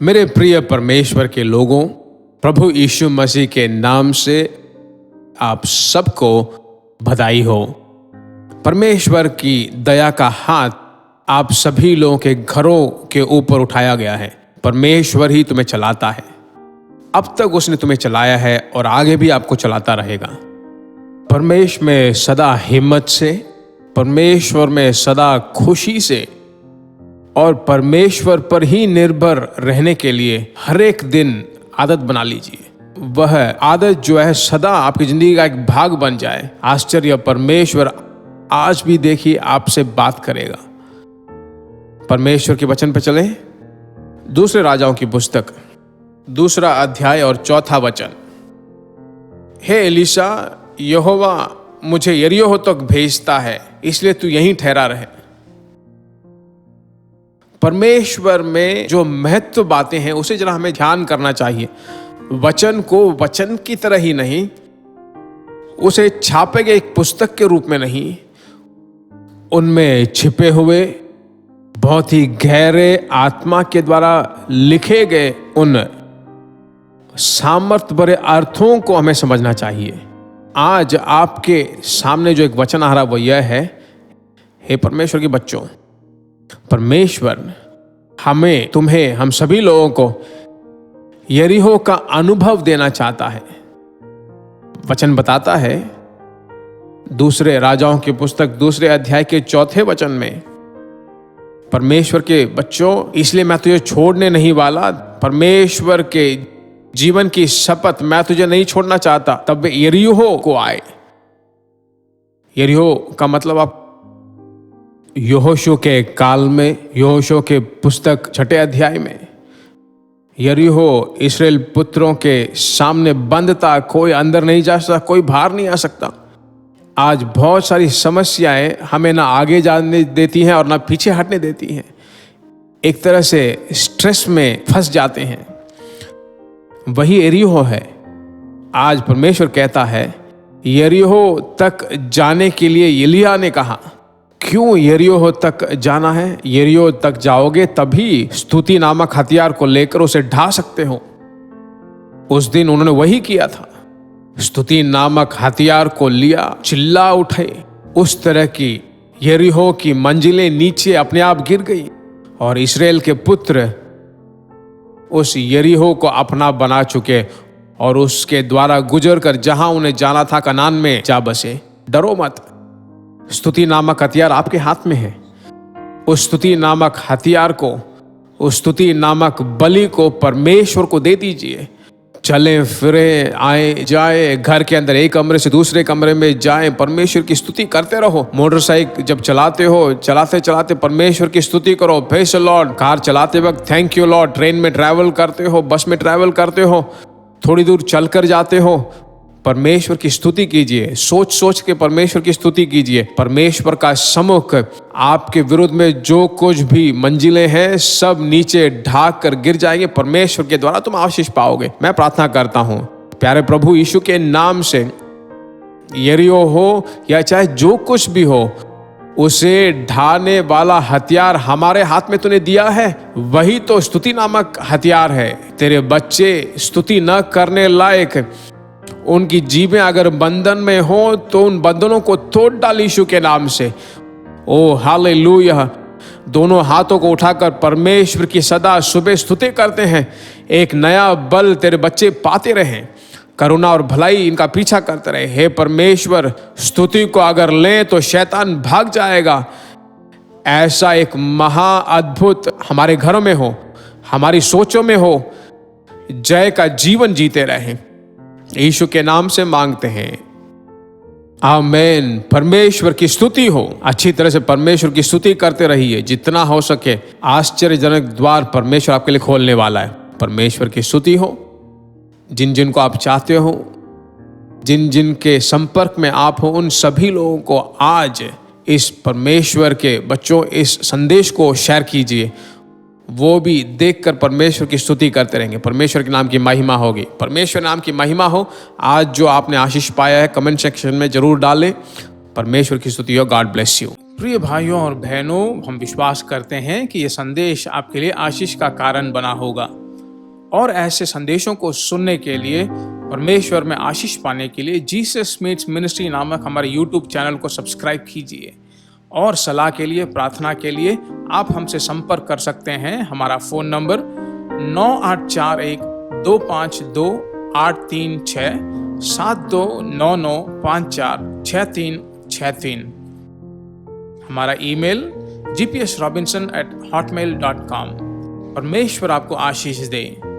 मेरे प्रिय परमेश्वर के लोगों, प्रभु यीशु मसीह के नाम से आप सबको बधाई हो। परमेश्वर की दया का हाथ आप सभी लोगों के घरों के ऊपर उठाया गया है। परमेश्वर ही तुम्हें चलाता है। अब तक उसने तुम्हें चलाया है और आगे भी आपको चलाता रहेगा। परमेश्वर में सदा हिम्मत से, परमेश्वर में सदा खुशी से और परमेश्वर पर ही निर्भर रहने के लिए हर एक दिन आदत बना लीजिए। वह आदत जो है सदा आपकी जिंदगी का एक भाग बन जाए। आश्चर्य, परमेश्वर आज भी देखिए आपसे बात करेगा। परमेश्वर के वचन पर चलें। दूसरे राजाओं की पुस्तक 2 अध्याय और 4 वचन। हे एलीशा, यहोवा मुझे यरीहो तक भेजता है, इसलिए तू यहीं ठहरा रहे। परमेश्वर में जो महत्व बातें हैं उसे जरा हमें ध्यान करना चाहिए। वचन को वचन की तरह ही नहीं, उसे छापे गए एक पुस्तक के रूप में नहीं, उनमें छिपे हुए बहुत ही गहरे आत्मा के द्वारा लिखे गए उन सामर्थ्य भरे अर्थों को हमें समझना चाहिए। आज आपके सामने जो एक वचन आ रहा वो यह है, हे परमेश्वर के बच्चों, परमेश्वर हमें, तुम्हें, हम सभी लोगों को यरीहो का अनुभव देना चाहता है। वचन बताता है 2 राजाओं की पुस्तक 2 अध्याय के 4 वचन में, परमेश्वर के बच्चों, इसलिए मैं तुझे छोड़ने नहीं वाला। परमेश्वर के जीवन की शपथ, मैं तुझे नहीं छोड़ना चाहता। तब वे यरीहो को आए। यरीहो का मतलब आप यहोशू के काल में, यहोशू के पुस्तक 6 अध्याय में, यरीहो इस्राएल पुत्रों के सामने बंद था। कोई अंदर नहीं जा सकता, कोई बाहर नहीं आ सकता। आज बहुत सारी समस्याएं हमें ना आगे जाने देती हैं और ना पीछे हटने देती हैं। एक तरह से स्ट्रेस में फंस जाते हैं। वही यरीहो है। आज परमेश्वर कहता है, यरीहो तक जाने के लिए एलिय्याह ने कहा। क्यों यरीहो तक जाना है? यरीहो तक जाओगे तभी स्तुति नामक हथियार को लेकर उसे ढा सकते हो। उस दिन उन्होंने वही किया था। स्तुति नामक हथियार को लिया, चिल्ला उठे। उस तरह की यरीहो की मंजिलें नीचे अपने आप गिर गई और इस्राएल के पुत्र उस यरीहो को अपना बना चुके और उसके द्वारा गुजर कर जहां उन्हें जाना था, कनान में जा बसे। डरो मत, स्तुति नामक हथियार आपके हाथ में है। उस स्तुति नामक हथियार को, उस स्तुति नामक बलि को परमेश्वर को दे दीजिए। चलें फिरें, आए जाए, घर के अंदर एक कमरे से दूसरे कमरे में जाए, परमेश्वर की स्तुति करते रहो। मोटरसाइकिल जब चलाते हो, चलाते चलाते परमेश्वर की स्तुति करो, प्रेज़ द लॉर्ड। कार चलाते वक्त थैंक यू लॉर्ड। ट्रेन में ट्रैवल करते हो, बस में ट्रैवल करते हो, थोड़ी दूर चलकर जाते हो, परमेश्वर की स्तुति कीजिए। सोच सोच के परमेश्वर की स्तुति कीजिए। परमेश्वर का सम्मुख आपके विरुद्ध में जो कुछ भी मंजिलें हैं सब नीचे ढाक कर गिर जाएंगे। परमेश्वर के द्वारा तुम आशीष पाओगे। मैं प्रार्थना करता हूँ प्यारे प्रभु यीशु के नाम से, यरीहो हो या चाहे जो कुछ भी हो, उसे ढाने वाला हथियार हमारे हाथ में तूने दिया है। वही तो स्तुति नामक हथियार है। तेरे बच्चे स्तुति न करने लायक, उनकी जीभें अगर बंधन में हो तो उन बंधनों को तोड़ डाल यीशु के नाम से। ओ हालेलुया। दोनों हाथों को उठाकर परमेश्वर की सदा सुबह स्तुति करते हैं। एक नया बल तेरे बच्चे पाते रहें। करुणा और भलाई इनका पीछा करते रहे। हे परमेश्वर, स्तुति को अगर लें तो शैतान भाग जाएगा। ऐसा एक महा अद्भुत हमारे घरों में हो, हमारी सोचों में हो। जय का जीवन जीते रहें। यीशु के नाम से मांगते हैं, आमीन। परमेश्वर की स्तुति हो। अच्छी तरह से परमेश्वर की स्तुति करते रहिए। जितना हो सके आश्चर्यजनक द्वार परमेश्वर आपके लिए खोलने वाला है। परमेश्वर की स्तुति हो। जिन जिन को आप चाहते हो, जिन जिन के संपर्क में आप हो, उन सभी लोगों को आज इस परमेश्वर के बच्चों इस संदेश को शेयर कीजिए। वो भी देखकर परमेश्वर की स्तुति करते रहेंगे। परमेश्वर के नाम की महिमा होगी। परमेश्वर नाम की महिमा हो। आज जो आपने आशीष पाया है कमेंट सेक्शन में जरूर डालें। परमेश्वर की स्तुति हो। God bless you. प्रिय भाइयों और बहनों, हम विश्वास करते हैं कि ये संदेश आपके लिए आशीष का कारण बना होगा। और ऐसे संदेशों को सुनने के लिए, परमेश्वर में आशीष पाने के लिए जीसस मीट्स मिनिस्ट्री नामक हमारे यूट्यूब चैनल को सब्सक्राइब कीजिए। और सलाह के लिए, प्रार्थना के लिए आप हमसे संपर्क कर सकते हैं। हमारा फ़ोन नंबर 9841-252-836 7299546363। हमारा ईमेल gpsrobinson@hotmail.com। परमेश्वर आपको आशीष दे।